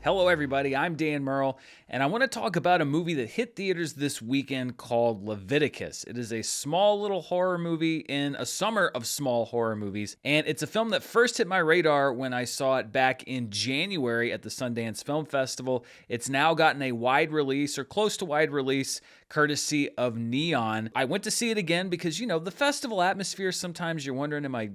Hello everybody, I'm Dan Murrell, and I want to talk about a movie that hit theaters this weekend called Leviticus. It is a small little horror movie in a summer of small horror movies, and it's a film that first hit my radar when I saw it back in January at the Sundance Film Festival. It's now gotten a wide release, or close to wide release, courtesy of Neon. I went to see it again because, the festival atmosphere, sometimes you're wondering, am I,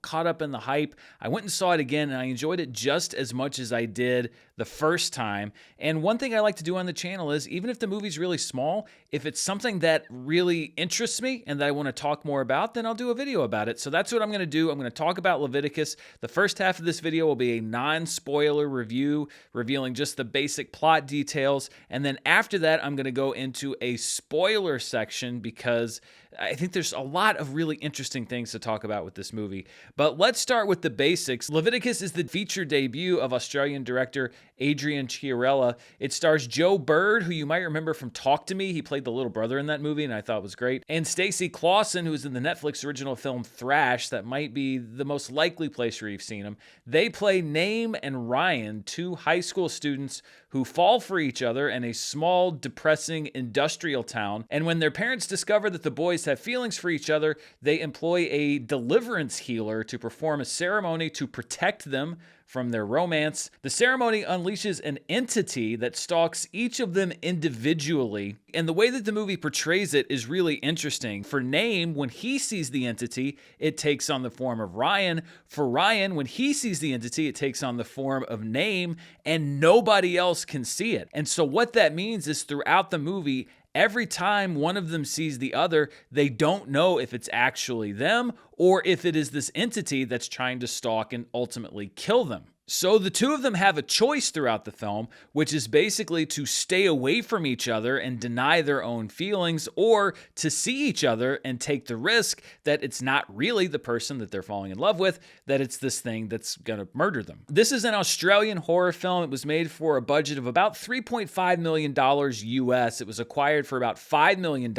caught up in the hype? I went and saw it again, and I enjoyed it just as much as I did the first time. And one thing I like to do on the channel is, even if the movie's really small, if it's something that really interests me and that I want to talk more about, then I'll do a video about it. So that's what I'm going to do. I'm going to talk about Leviticus. The first half of this video will be a non-spoiler review, revealing just the basic plot details. And then after that, I'm going to go into a spoiler section because I think there's a lot of really interesting things to talk about with this movie. But let's start with the basics. Leviticus is the feature debut of Australian director Adrian Chiarella. It stars Joe Bird, who you might remember from Talk to Me. He played the little brother in that movie, and I thought was great. And Stacey Clausen, who is in the Netflix original film Thrash. That might be the most likely place where you've seen him. They play Naim and Ryan, two high school students who fall for each other in a small, depressing industrial town. And when their parents discover that the boys have feelings for each other, they employ a deliverance healer to perform a ceremony to protect them from their romance. The ceremony unleashes an entity that stalks each of them individually, and the way that the movie portrays it is really interesting. For Naim, when he sees the entity, it takes on the form of Ryan. For Ryan, when he sees the entity, it takes on the form of Naim, and nobody else can see it. And so what that means is, throughout the movie, every time one of them sees the other, they don't know if it's actually them or if it is this entity that's trying to stalk and ultimately kill them. So the two of them have a choice throughout the film, which is basically to stay away from each other and deny their own feelings, or to see each other and take the risk that it's not really the person that they're falling in love with, that it's this thing that's gonna murder them. This is an Australian horror film. It was made for a budget of about $3.5 million US. It was acquired for about $5 million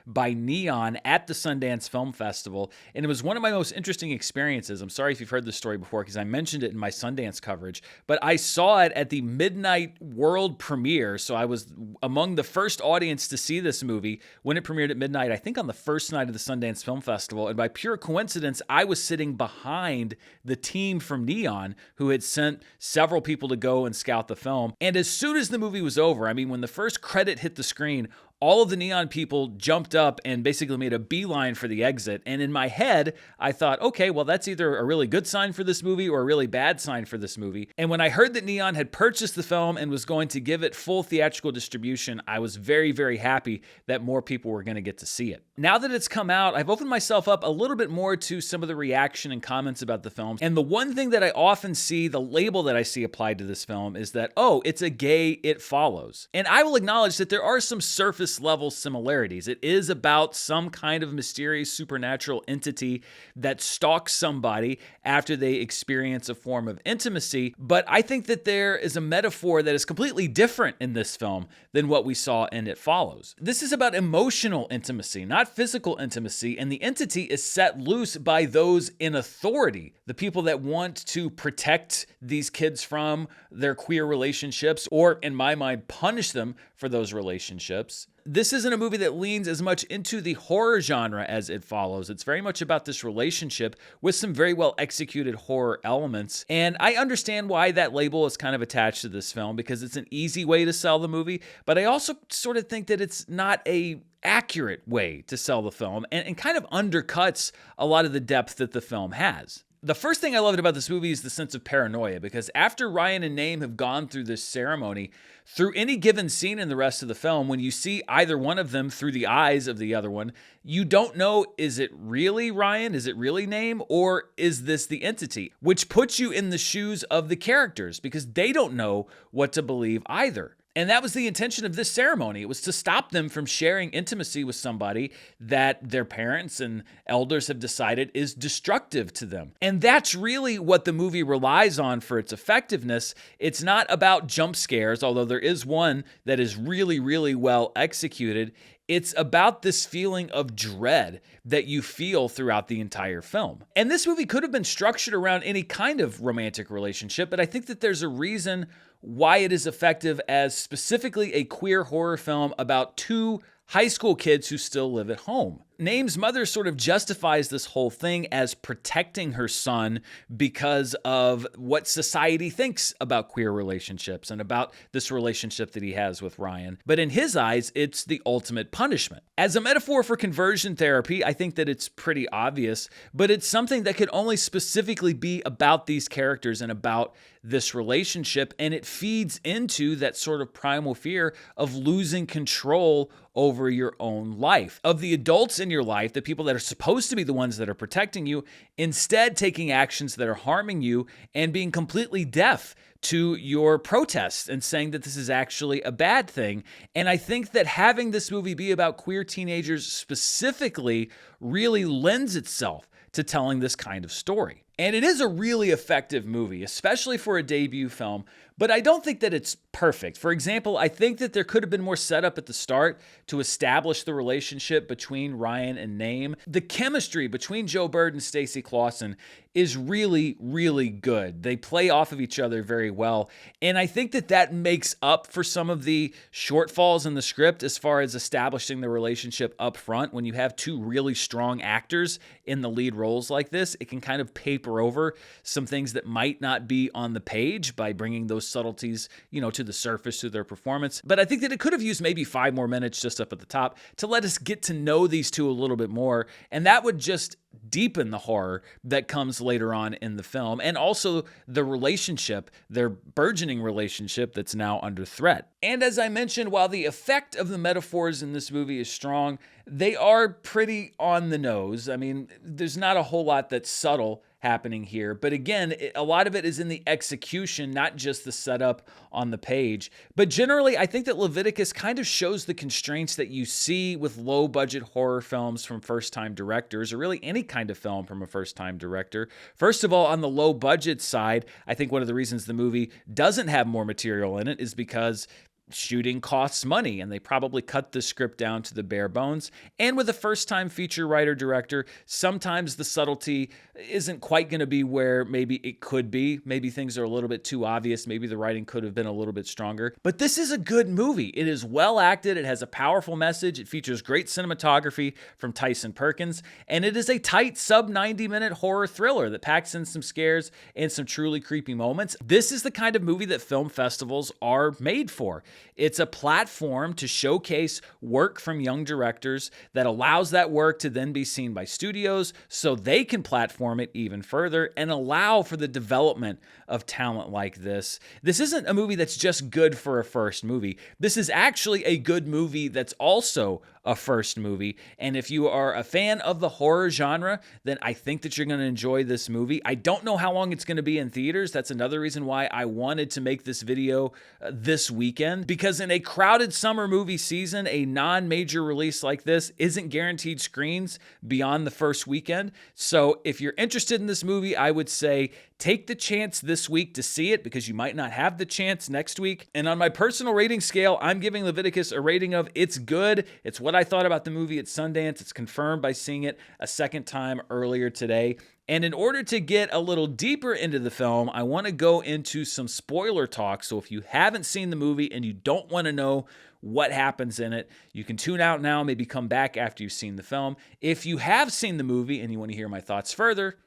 by Neon at the Sundance Film Festival, and it was one of my most interesting experiences. I'm sorry if you've heard this story before, because I mentioned it in my Sundance coverage, but I saw it at the midnight world premiere, so I was among the first audience to see this movie when it premiered at midnight, I think on the first night of the Sundance Film Festival, and by pure coincidence, I was sitting behind the team from Neon, who had sent several people to go and scout the film. And as soon as the movie was over, when the first credit hit the screen, all of the Neon people jumped up and basically made a beeline for the exit. And in my head, I thought, okay, well, that's either a really good sign for this movie or a really bad sign for this movie. And when I heard that Neon had purchased the film and was going to give it full theatrical distribution, I was very, very happy that more people were going to get to see it. Now that it's come out, I've opened myself up a little bit more to some of the reaction and comments about the film. And the one thing that I often see, the label that I see applied to this film, is that, oh, it's a gay It Follows. And I will acknowledge that there are some surface level similarities. It is about some kind of mysterious supernatural entity that stalks somebody after they experience a form of intimacy, but I think that there is a metaphor that is completely different in this film than what we saw in It Follows. This is about emotional intimacy, not physical intimacy, and the entity is set loose by those in authority, the people that want to protect these kids from their queer relationships, or in my mind, punish them for those relationships. This isn't a movie that leans as much into the horror genre as It Follows. It's very much about this relationship with some very well executed horror elements. And I understand why that label is kind of attached to this film, because it's an easy way to sell the movie. But I also sort of think that it's not a accurate way to sell the film, and kind of undercuts a lot of the depth that the film has. The first thing I loved about this movie is the sense of paranoia, because after Ryan and Naim have gone through this ceremony, through any given scene in the rest of the film, when you see either one of them through the eyes of the other one, you don't know, is it really Ryan? Is it really Naim? Or is this the entity? Which puts you in the shoes of the characters, because they don't know what to believe either. And that was the intention of this ceremony. It was to stop them from sharing intimacy with somebody that their parents and elders have decided is destructive to them. And that's really what the movie relies on for its effectiveness. It's not about jump scares, although there is one that is really, really well executed. It's about this feeling of dread that you feel throughout the entire film. And this movie could have been structured around any kind of romantic relationship, but I think that there's a reason why it is effective as specifically a queer horror film about two high school kids who still live at home. Name's mother sort of justifies this whole thing as protecting her son because of what society thinks about queer relationships and about this relationship that he has with Ryan. But in his eyes, it's the ultimate punishment. As a metaphor for conversion therapy, I think that it's pretty obvious, but it's something that could only specifically be about these characters and about this relationship, and it feeds into that sort of primal fear of losing control over your own life, of the adults in your life, the people that are supposed to be the ones that are protecting you, instead taking actions that are harming you and being completely deaf to your protests and saying that this is actually a bad thing. And I think that having this movie be about queer teenagers specifically really lends itself to telling this kind of story. And it is a really effective movie, especially for a debut film, but I don't think that it's perfect. For example, I think that there could have been more setup at the start to establish the relationship between Ryan and Name. The chemistry between Joe Bird and Stacey Clausen is really, really good. They play off of each other very well, and I think that that makes up for some of the shortfalls in the script as far as establishing the relationship up front. When you have two really strong actors in the lead roles like this, it can kind of paper over some things that might not be on the page by bringing those subtleties, to the surface through their performance. But I think that it could have used maybe 5 more minutes just up at the top to let us get to know these two a little bit more, and that would just deepen the horror that comes later on in the film, and also the relationship, their burgeoning relationship that's now under threat. And as I mentioned, while the effect of the metaphors in this movie is strong, they are pretty on the nose. I mean, there's not a whole lot that's subtle happening here. But again, a lot of it is in the execution, not just the setup on the page. But generally, I think that Leviticus kind of shows the constraints that you see with low-budget horror films from first-time directors, or really any kind of film from a first-time director. First of all, on the low-budget side, I think one of the reasons the movie doesn't have more material in it is because shooting costs money, and they probably cut the script down to the bare bones. And with a first-time feature writer-director, sometimes the subtlety isn't quite going to be where maybe it could be. Maybe things are a little bit too obvious. Maybe the writing could have been a little bit stronger. But this is a good movie. It is well acted. It has a powerful message. It features great cinematography from Tyson Perkins. And it is a tight sub-90-minute horror thriller that packs in some scares and some truly creepy moments. This is the kind of movie that film festivals are made for. It's a platform to showcase work from young directors that allows that work to then be seen by studios so they can platform it even further and allow for the development of talent like this. This isn't a movie that's just good for a first movie. This is actually a good movie that's also a first movie. And if you are a fan of the horror genre, then I think that you're going to enjoy this movie. I don't know how long it's going to be in theaters. That's another reason why I wanted to make this video this weekend, because in a crowded summer movie season, a non-major release like this isn't guaranteed screens beyond the first weekend. So if you're interested in this movie, I would say take the chance this week to see it, because you might not have the chance next week. And on my personal rating scale, I'm giving Leviticus a rating of it's good. It's what I thought about the movie at Sundance. It's confirmed by seeing it a second time earlier today. And in order to get a little deeper into the film, I want to go into some spoiler talk. So if you haven't seen the movie and you don't want to know what happens in it, you can tune out now, maybe come back after you've seen the film. If you have seen the movie and you want to hear my thoughts further,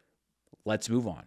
let's move on.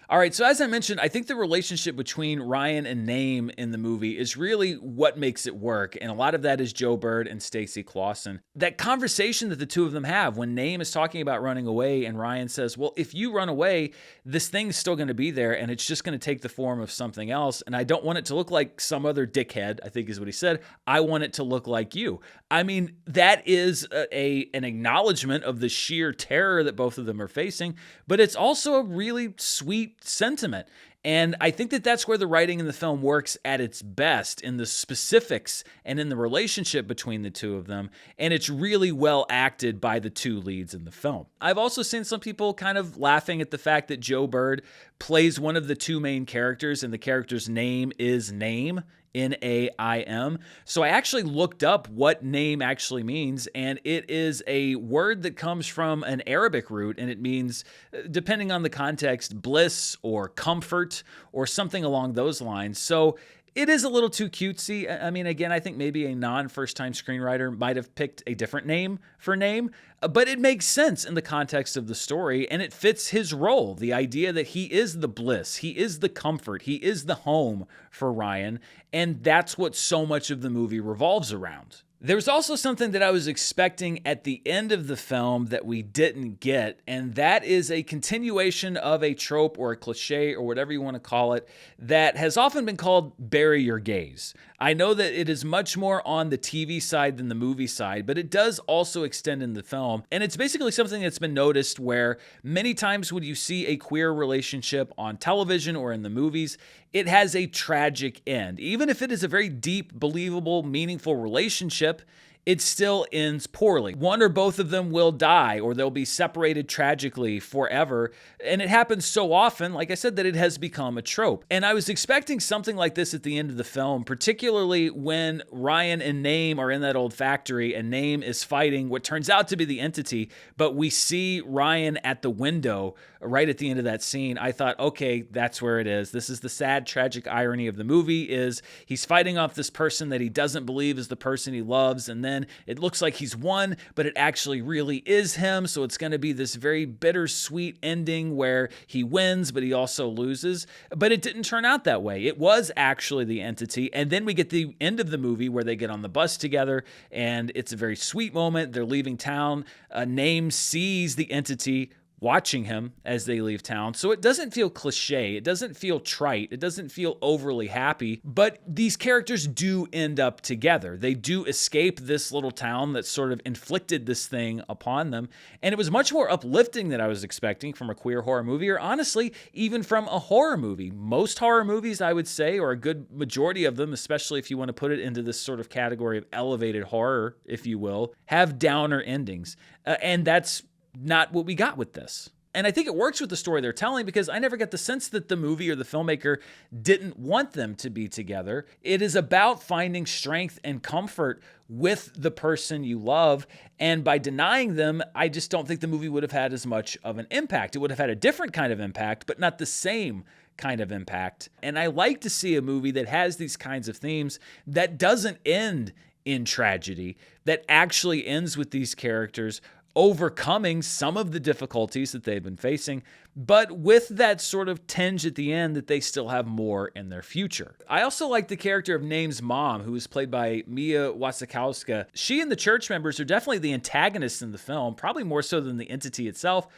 All right, so as I mentioned, I think the relationship between Ryan and Name in the movie is really what makes it work, and a lot of that is Joe Bird and Stacey Clausen. That conversation that the two of them have when Name is talking about running away and Ryan says, well, if you run away, this thing's still going to be there, and it's just going to take the form of something else, and I don't want it to look like some other dickhead, I think is what he said. I want it to look like you. I mean, that is an acknowledgement of the sheer terror that both of them are facing, but it's also a really sweet sentiment. And I think that that's where the writing in the film works at its best, in the specifics and in the relationship between the two of them. And it's really well acted by the two leads in the film. I've also seen some people kind of laughing at the fact that Joe Bird plays one of the two main characters and the character's name is Name Naim. So I actually looked up what name actually means, and it is a word that comes from an Arabic root, and it means, depending on the context, bliss or comfort or something along those lines. So it is a little too cutesy. I mean, again, I think maybe a non-first-time screenwriter might have picked a different name for name, but it makes sense in the context of the story, and it fits his role. The idea that he is the bliss, he is the comfort, he is the home for Ryan, and that's what so much of the movie revolves around. There's also something that I was expecting at the end of the film that we didn't get, and that is a continuation of a trope or a cliche or whatever you want to call it that has often been called bury your gaze. I know that it is much more on the TV side than the movie side, but it does also extend in the film, and it's basically something that's been noticed where many times when you see a queer relationship on television or in the movies, it has a tragic end. Even if it is a very deep, believable, meaningful relationship, it still ends poorly. One or both of them will die, or they'll be separated tragically forever. And it happens so often, like I said, that it has become a trope. And I was expecting something like this at the end of the film, particularly when Ryan and Naim are in that old factory and Naim is fighting what turns out to be the entity, but we see Ryan at the window right at the end of that scene. I thought, okay, that's where it is. This is the sad, tragic irony of the movie is he's fighting off this person that he doesn't believe is the person he loves, and then it looks like he's won, but it actually really is him. So it's going to be this very bittersweet ending where he wins, but he also loses. But it didn't turn out that way. It was actually the entity. And then we get the end of the movie where they get on the bus together, and it's a very sweet moment. They're leaving town. Naim sees the entity watching him as they leave town. So it doesn't feel cliche. It doesn't feel trite. It doesn't feel overly happy. But these characters do end up together. They do escape this little town that sort of inflicted this thing upon them. And it was much more uplifting than I was expecting from a queer horror movie, or honestly, even from a horror movie. Most horror movies, I would say, or a good majority of them, especially if you want to put it into this sort of category of elevated horror, if you will, have downer endings. And that's not what we got with this. And I think it works with the story they're telling because I never get the sense that the movie or the filmmaker didn't want them to be together. It is about finding strength and comfort with the person you love. And by denying them, I just don't think the movie would have had as much of an impact. It would have had a different kind of impact, but not the same kind of impact. And I like to see a movie that has these kinds of themes that doesn't end in tragedy, that actually ends with these characters overcoming some of the difficulties that they've been facing, but with that sort of tinge at the end that they still have more in their future. I also like the character of Naim's mom, who is played by Mia Wasikowska. She and the church members are definitely the antagonists in the film, probably more so than the entity itself.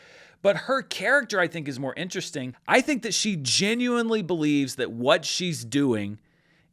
But her character, I think, is more interesting. I think that she genuinely believes that what she's doing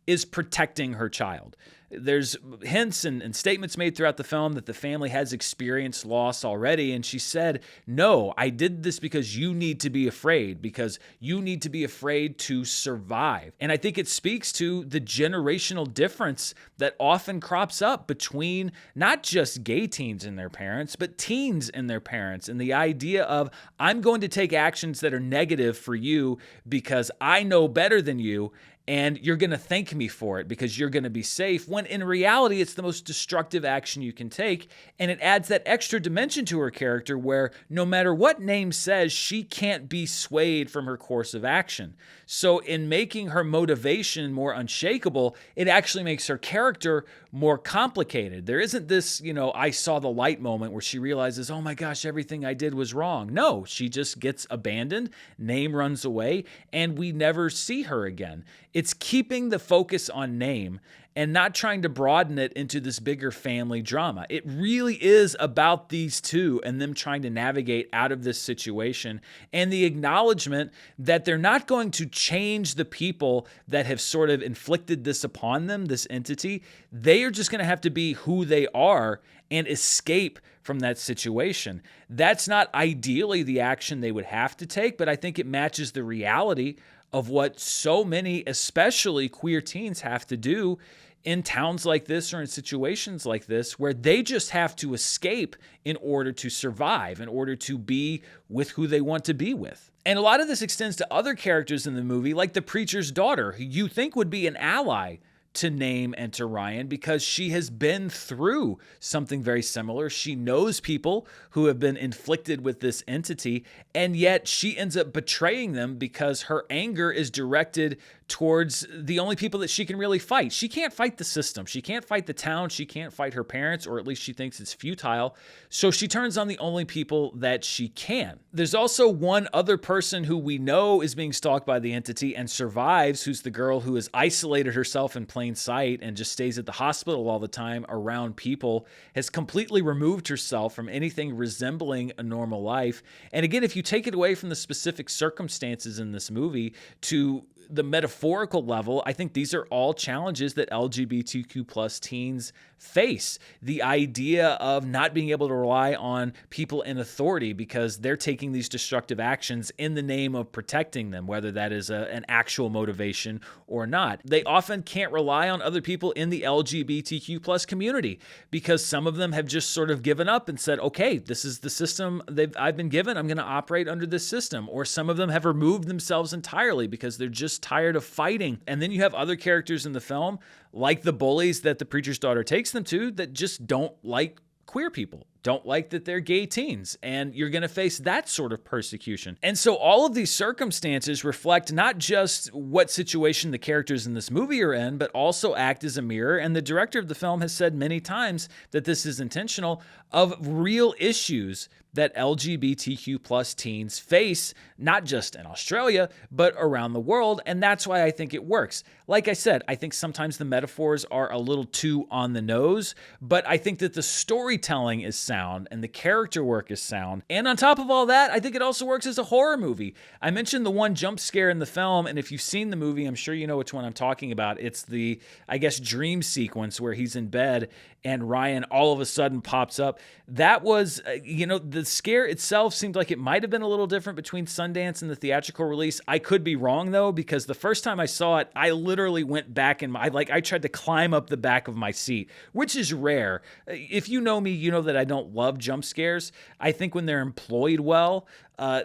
is protecting her child. There's hints and statements made throughout the film that the family has experienced loss already. And she said, no, I did this because you need to be afraid, because you need to be afraid to survive. And I think it speaks to the generational difference that often crops up between not just gay teens and their parents, but teens and their parents. And the idea of, I'm going to take actions that are negative for you because I know better than you, and you're going to thank me for it because you're going to be safe, when in reality, it's the most destructive action you can take. And it adds that extra dimension to her character where no matter what Naim says, she can't be swayed from her course of action. So in making her motivation more unshakable, it actually makes her character more complicated. There isn't this, I saw the light moment where she realizes, oh my gosh, everything I did was wrong. No, she just gets abandoned, Naim runs away, and we never see her again. It's keeping the focus on Naim and not trying to broaden it into this bigger family drama. It really is about these two and them trying to navigate out of this situation, and the acknowledgement that they're not going to change the people that have sort of inflicted this upon them, this entity. They are just going to have to be who they are and escape from that situation. That's not ideally the action they would have to take, but I think it matches the reality of what so many, especially queer teens, have to do in towns like this or in situations like this, where they just have to escape in order to survive, in order to be with who they want to be with. And a lot of this extends to other characters in the movie, like the preacher's daughter, who you think would be an ally to name and to Ryan because she has been through something very similar. She knows people who have been inflicted with this entity, and yet she ends up betraying them because her anger is directed towards the only people that she can really fight. She can't fight the system. She can't fight the town. She can't fight her parents, or at least she thinks it's futile. So she turns on the only people that she can. There's also one other person who we know is being stalked by the entity and survives, who's the girl who has isolated herself in plain sight and just stays at the hospital all the time around people, has completely removed herself from anything resembling a normal life. And again, if you take it away from the specific circumstances in this movie to the metaphorical level, I think these are all challenges that LGBTQ plus teens face. The idea of not being able to rely on people in authority because they're taking these destructive actions in the name of protecting them, whether that is an actual motivation or not. They often can't rely on other people in the LGBTQ plus community because some of them have just sort of given up and said, okay, this is the system I've been given. I'm going to operate under this system. Or some of them have removed themselves entirely because they're just tired of fighting. And then you have other characters in the film, like the bullies that the preacher's daughter takes them to, that just don't like queer people, don't like that they're gay teens, and you're going to face that sort of persecution. And so all of these circumstances reflect not just what situation the characters in this movie are in, but also act as a mirror. And the director of the film has said many times that this is intentional, of real issues that LGBTQ plus teens face, not just in Australia, but around the world. And that's why I think it works. Like I said, I think sometimes the metaphors are a little too on the nose, but I think that the storytelling is sound and the character work is sound. And on top of all that, I think it also works as a horror movie. I mentioned the one jump scare in the film, and if you've seen the movie, I'm sure you know which one I'm talking about. It's the, I guess, dream sequence where he's in bed and Ryan all of a sudden pops up. That was, the scare itself seemed like it might have been a little different between Sundance and the theatrical release. I could be wrong though, because the first time I saw it, I literally went back and I tried to climb up the back of my seat, which is rare. If you know me, you know that I don't love jump scares. I think when they're employed well,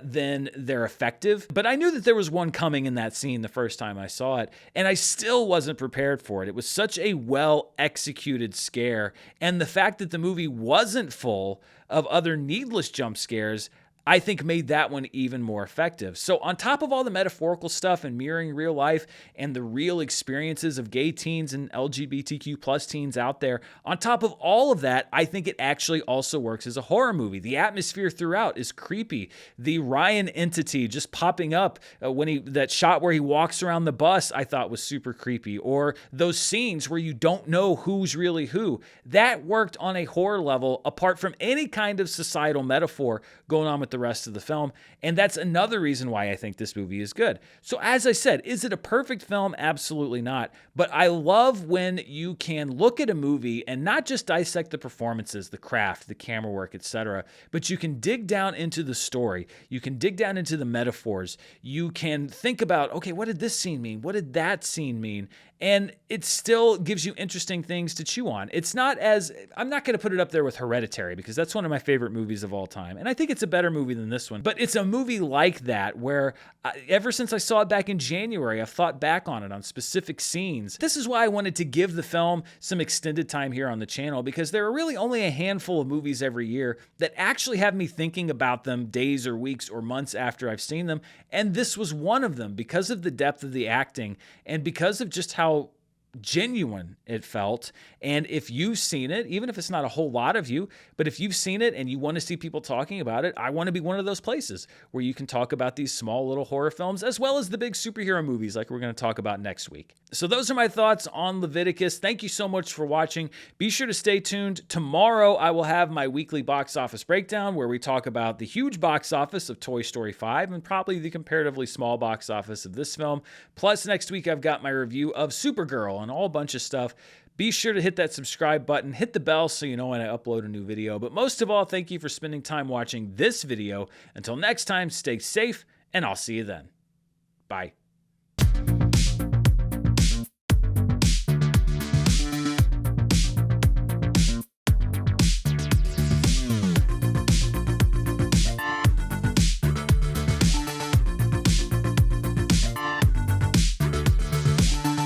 then they're effective. But I knew that there was one coming in that scene the first time I saw it, and I still wasn't prepared for it. It was such a well-executed scare, and the fact that the movie wasn't full of other needless jump scares, I think made that one even more effective. So on top of all the metaphorical stuff and mirroring real life and the real experiences of gay teens and LGBTQ plus teens out there, on top of all of that, I think it actually also works as a horror movie. The atmosphere throughout is creepy. The Ryan entity just popping up that shot where he walks around the bus, I thought was super creepy. Or those scenes where you don't know who's really who. That worked on a horror level apart from any kind of societal metaphor going on with the rest of the film, and that's another reason why I think this movie is good. So as I said, is it a perfect film? Absolutely not. But I love when you can look at a movie and not just dissect the performances, the craft, the camera work, etc., but you can dig down into the story. You can dig down into the metaphors. You can think about, okay, what did this scene mean? What did that scene mean? And it still gives you interesting things to chew on. It's not as, I'm not going to put it up there with Hereditary because that's one of my favorite movies of all time. And I think it's a better movie than this one. But it's a movie like that where ever since I saw it back in January, I've thought back on it on specific scenes. This is why I wanted to give the film some extended time here on the channel, because there are really only a handful of movies every year that actually have me thinking about them days or weeks or months after I've seen them. And this was one of them because of the depth of the acting and because of just how genuine it felt. And if you've seen it, even if it's not a whole lot of you, but if you've seen it and you want to see people talking about it, I want to be one of those places where you can talk about these small little horror films as well as the big superhero movies like we're going to talk about next week. So those are my thoughts on Leviticus. Thank you so much for watching. Be sure to stay tuned. Tomorrow I will have my weekly box office breakdown where we talk about the huge box office of Toy Story 5 and probably the comparatively small box office of this film. Plus next week I've got my review of Supergirl and all bunch of stuff. Be sure to hit that subscribe button, hit the bell so you know when I upload a new video. But most of all, thank you for spending time watching this video. Until next time, stay safe, and I'll see you then. Bye.